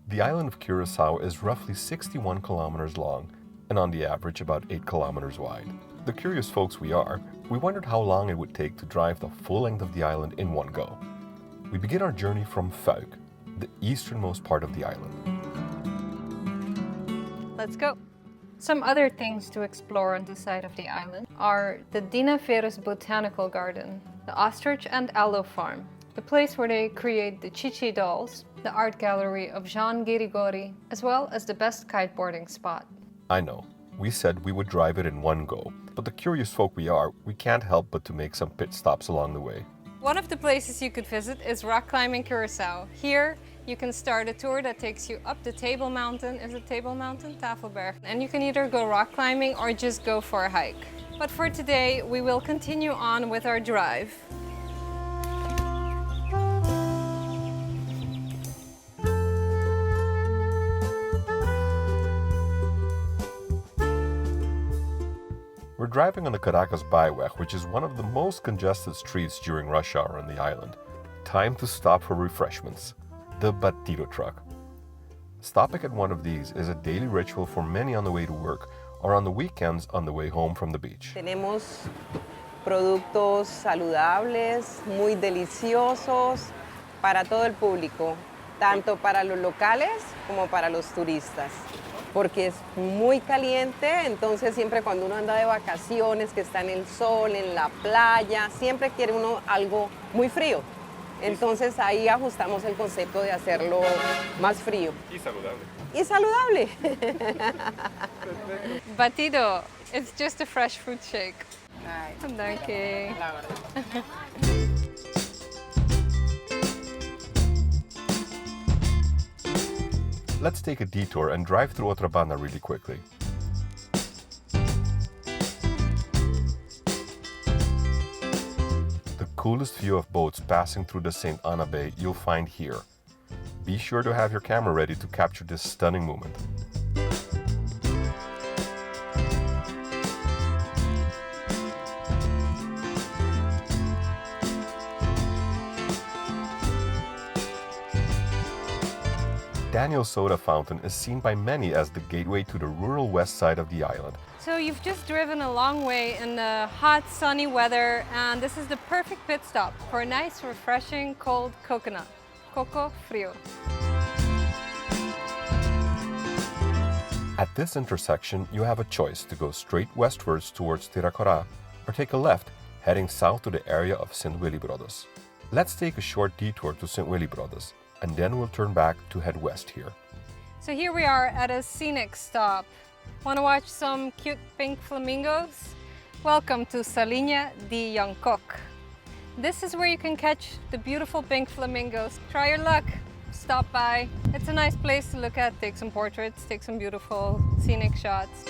The island of Curaçao is roughly 61 kilometers long and on the average about 8 kilometers wide. The curious folks we are, we wondered how long it would take to drive the full length of the island in one go. We begin our journey from Fuik, the easternmost part of the island. Let's go. Some other things to explore on this side of the island are the Dinaferus Botanical Garden, the Ostrich and Aloe Farm, the place where they create the Chichi dolls, the art gallery of Jean Girigori, as well as the best kiteboarding spot. I know, we said we would drive it in one go, but the curious folk we are, we can't help but to make some pit stops along the way. One of the places you could visit is rock climbing Curaçao. Here, you can start a tour that takes you up the Table Mountain. Is it Table Mountain? Tafelberg. And you can either go rock climbing or just go for a hike. But for today, we will continue on with our drive. We're driving on the Caracas byweg, which is one of the most congested streets during rush hour on the island. Time to stop for refreshments. The batido truck. Stopping at one of these is a daily ritual for many on the way to work or on the weekends on the way home from the beach. Tenemos productos saludables, muy deliciosos para todo el público, tanto para los locales como para los turistas. Porque es muy caliente, entonces siempre cuando uno anda de vacaciones, que está en el sol, en la playa, siempre quiere uno algo muy frío. Entonces ahí ajustamos el concepto de hacerlo más frío. Y saludable. Y saludable. Batido, it's just a fresh fruit shake. Ay, Dank je. la verdad. Let's take a detour and drive through Otrabana really quickly. The coolest view of boats passing through the St. Anna Bay you'll find here. Be sure to have your camera ready to capture this stunning moment. Daniel's Soda Fountain is seen by many as the gateway to the rural west side of the island. So you've just driven a long way in the hot, sunny weather, and this is the perfect pit stop for a nice, refreshing, cold coconut. Coco frio. At this intersection, you have a choice to go straight westwards towards Tiracora or take a left, heading south to the area of St. Willibrodos. Let's take a short detour to St. Willibrodos, and then we'll turn back to head west here. So here we are at a scenic stop. Want to watch some cute pink flamingos? Welcome to Salinha de Yangkok. This is where you can catch the beautiful pink flamingos. Try your luck. Stop by. It's a nice place to look at, take some portraits, take some beautiful scenic shots.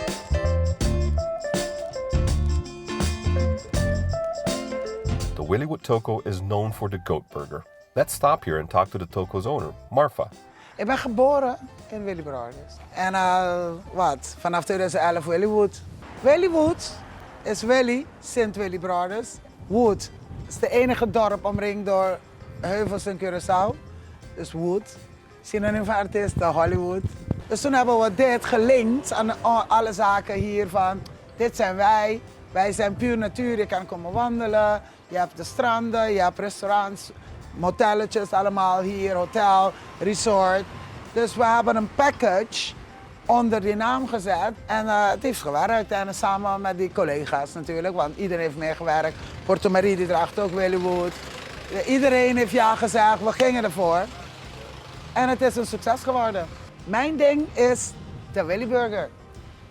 The Willywood Toko is known for the goat burger. Let's stop here and talk to the Toko's owner, Marfa. Ik ben geboren in Willybrothers. En vanaf 2011 Willywood. Willywood is Willy, Sint Willy Brothers. Wood is de enige dorp omringd door heuvels in Curaçao. Dus Wood. Synoniem van artiest, Hollywood. Dus toen hebben we dit gelinkt aan alle zaken hier van, dit zijn wij. Wij zijn puur natuur, je kan komen wandelen. Je hebt de stranden, je hebt restaurants, motelletjes allemaal hier, hotel, resort. Dus we hebben een package onder die naam gezet en het heeft gewerkt. En samen met die collega's natuurlijk, want iedereen heeft meegewerkt. Porto Marie die draagt ook Willywood. Iedereen heeft ja gezegd, we gingen ervoor. En het is een succes geworden. Mijn ding is de Willy Burger.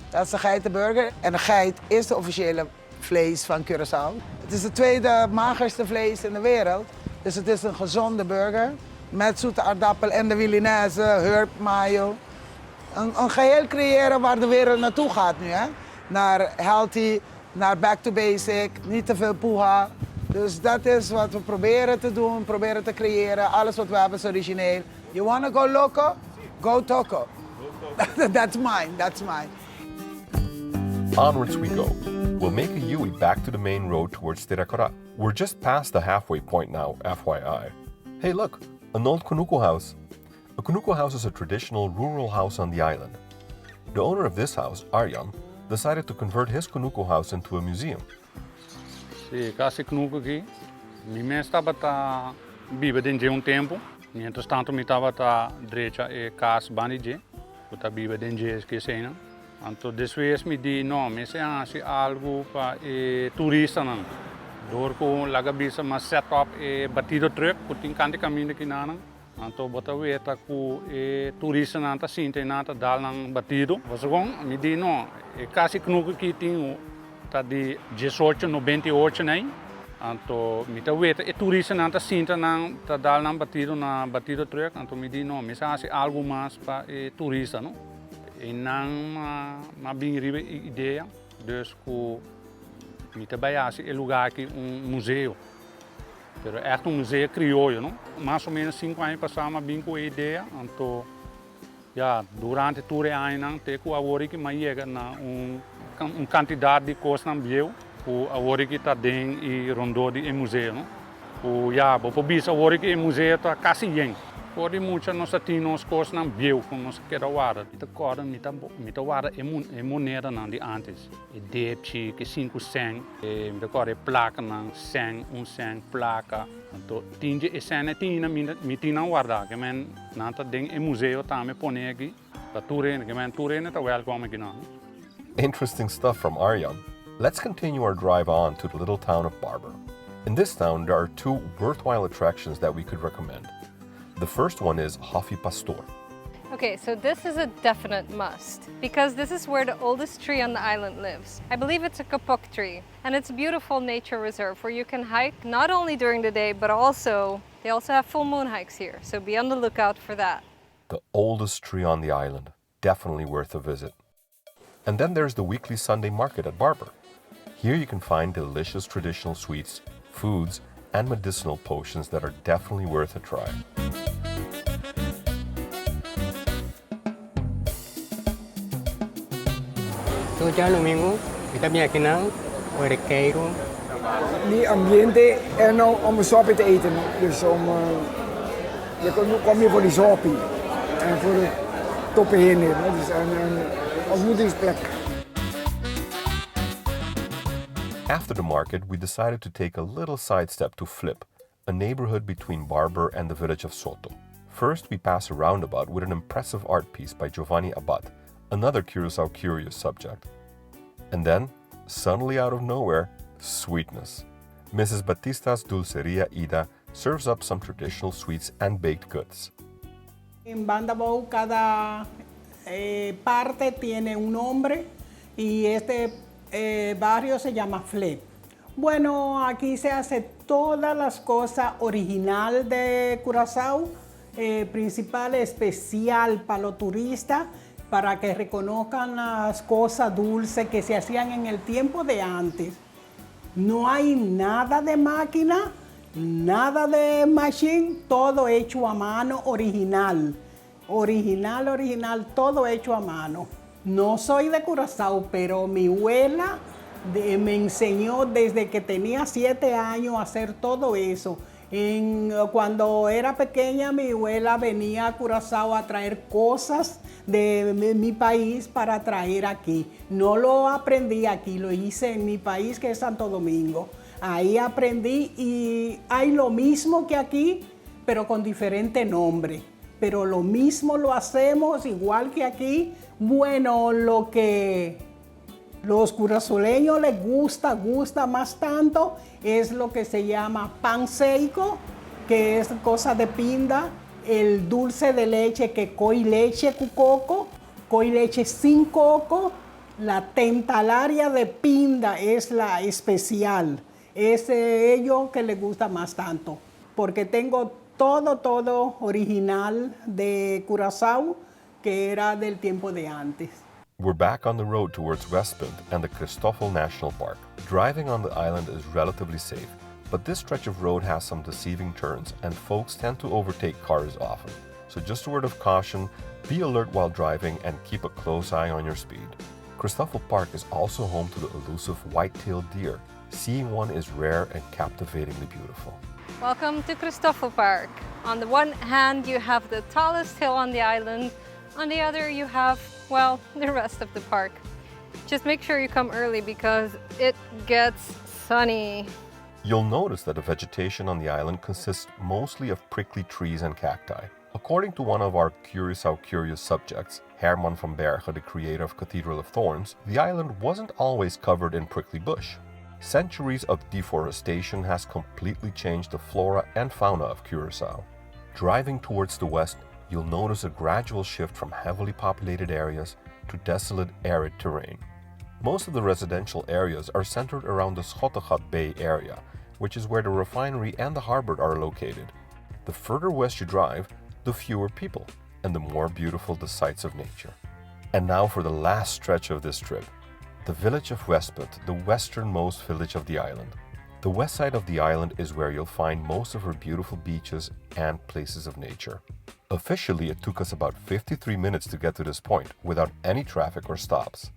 Dat is de geitenburger en de geit is de officiële vlees van Curaçao. Het is de tweede magerste vlees in de wereld. Dus het is een gezonde burger met zoete aardappel en de Vilinaise, herb mayo. Een geheel creëren waar de wereld naartoe gaat nu. Hè? Naar healthy, naar back to basic, niet te veel poeha. Dus dat is wat we proberen te doen, proberen te creëren. Alles wat we hebben is origineel. You wanna go loco? Go Toko. That's mine, that's mine. Onwards we go. We'll make a U-turn back to the main road towards Tiracora. We're just past the halfway point now, FYI. Hey look, an old Kunuku house. A kunuku house is a traditional rural house on the island. The owner of this house, Arjan, decided to convert his kunuku house into a museum. Sim, esse kunuku aqui, me estava a viver dentro de tempo. Entretanto, me estava a direita e casa banije, eu viver dentro de cena. Então, dessa vez me disse, não, me se algo para turista não. Door ko laga bisa mas setup batido truck, puting kanti caminho aqui não. Então, bota weta ku turista nanta sinte nanta dal nang batido. Você com me disse, não, casi kunuku aqui tem tá de 18, 98 nem. Então, me tá weta turista nanta sinte nang tá dal nang batido na batido truck. Então, me disse, não, me se algo mais para turista não. E não uma bem ideia, dus que me também é lugar aqui museu, pero é museu crioulo, não? Mais ou menos 5 anos passamos bem com a ideia, então já durante todo o ano tem que agora que mais chega na quantidade de coisas não viu, o agora que está dentro e rondou de museu, não? O já, por bisa agora que o museu está quase cheio. Por muitas nossas tinhas coisas não viu com nossa queda guarda. Então agora me tá guarda é moneda não de antes. É débito que 5 cent, me agora é placa não 100, 1 cent placa. Então tinha e cena tinha me tinha guarda que men não tá dentro é museu tá me pone aqui para turene que men turene tá welcome aqui não. Interesting stuff from Arjan. Let's continue our drive on to the little town of Barber. In this town, there are 2 worthwhile attractions that we could recommend. The first one is Hofi Pastor. Okay, so this is a definite must because this is where the oldest tree on the island lives. I believe it's a kapok tree, and it's a beautiful nature reserve where you can hike not only during the day, but they also have full moon hikes here, so be on the lookout for that. The oldest tree on the island, definitely worth a visit. And then there's the weekly Sunday market at Barber. Here you can find delicious traditional sweets, foods, and medicinal potions that are definitely worth a try. Todo día domingo, kita bien aquí nang, orequeiro. Die ambiente er nou om een soppie te eten. Dus je kom hier voor die soppie en voor de toppen heen. Dus een ontmoetingsplek. After the market, we decided to take a little sidestep to Flip, a neighborhood between Barber and the village of Soto. First, we pass a roundabout with an impressive art piece by Giovanni Abad, another Curaçao curious subject. And then, suddenly out of nowhere, sweetness. Mrs. Batista's Dulceria Ida serves up some traditional sweets and baked goods. En Bandabo cada parte tiene un nombre y este barrio se llama Flip. Bueno, aquí se hace todas las cosas original de Curaçao, principal, especial para los turistas, para que reconozcan las cosas dulces que se hacían en el tiempo de antes. No hay nada de máquina, nada de machine, todo hecho a mano, original. Original, todo hecho a mano. No soy de Curaçao, pero mi abuela me enseñó desde que tenía 7 años a hacer todo eso. Cuando era pequeña, mi abuela venía a Curaçao a traer cosas de mi país para traer aquí. No lo aprendí aquí, lo hice en mi país, que es Santo Domingo. Ahí aprendí y hay lo mismo que aquí, pero con diferente nombre. Pero lo mismo lo hacemos igual que aquí. Bueno, lo que los curazoleños les gusta más tanto, es lo que se llama pan seco, que es cosa de pinda, el dulce de leche que coi leche con coco, coi leche sin coco, la tentalaria de pinda es la especial, es ello que les gusta más tanto, porque tengo todo original de Curaçao, que era del tiempo de antes. We're back on the road towards Westpunt and the Cristóbal National Park. Driving on the island is relatively safe, but this stretch of road has some deceiving turns and folks tend to overtake cars often. So just a word of caution, be alert while driving and keep a close eye on your speed. Cristóbal Park is also home to the elusive white-tailed deer. Seeing one is rare and captivatingly beautiful. Welcome to Cristofel Park. On the one hand, you have the tallest hill on the island. On the other, you have, well, the rest of the park. Just make sure you come early because it gets sunny. You'll notice that the vegetation on the island consists mostly of prickly trees and cacti. According to one of our Curaçao curious subjects, Herman van Bergen, the creator of Cathedral of Thorns, the island wasn't always covered in prickly bush. Centuries of deforestation has completely changed the flora and fauna of Curaçao. Driving towards the west, you'll notice a gradual shift from heavily populated areas to desolate, arid terrain. Most of the residential areas are centered around the Schottegat Bay area, which is where the refinery and the harbor are located. The further west you drive, the fewer people, and the more beautiful the sights of nature. And now for the last stretch of this trip, the village of Westpunt, the westernmost village of the island. The west side of the island is where you'll find most of her beautiful beaches and places of nature. Officially, it took us about 53 minutes to get to this point without any traffic or stops.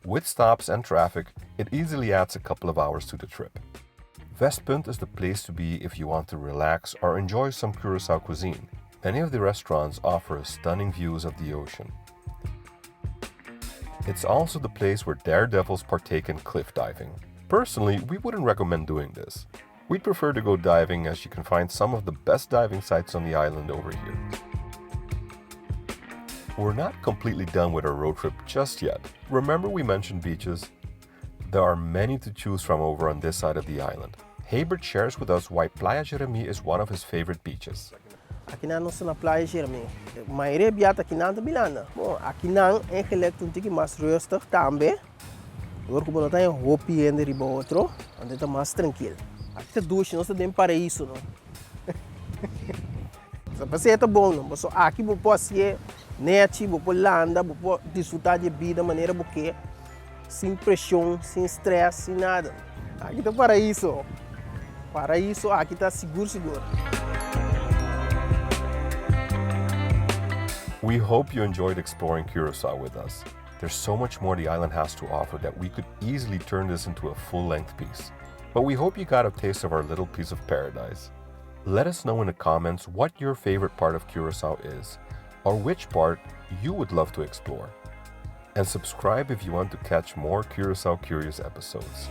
With stops and traffic, it easily adds a couple of hours to the trip. Westpunt is the place to be if you want to relax or enjoy some Curaçao cuisine. Many of the restaurants offer stunning views of the ocean. It's also the place where daredevils partake in cliff diving. Personally, we wouldn't recommend doing this. We'd prefer to go diving as you can find some of the best diving sites on the island over here. We're not completely done with our road trip just yet. Remember we mentioned beaches? There are many to choose from over on this side of the island. Hebert shares with us why Playa Jeremy is one of his favorite beaches. Aqui na nossa na Praia Jeremy. A maioria biata aqui na Bilana. Bom, aqui não é gelegt um tique mais rustig também. Agora como não tem roupa e ainda riba outro, onde está mais tranquilo. Aqui tá duche, nós temos paraíso, não. Essa passeia tá bom, não. Só aqui vou passear, net, vou landa, vou desfrutar de vida de maneira porque sem pressão, sem estresse, sem nada. Aqui tá paraíso. Paraíso, aqui tá seguro. We hope you enjoyed exploring Curaçao with us. There's so much more the island has to offer that we could easily turn this into a full-length piece. But we hope you got a taste of our little piece of paradise. Let us know in the comments what your favorite part of Curaçao is, or which part you would love to explore. And subscribe if you want to catch more Curaçao Curious episodes.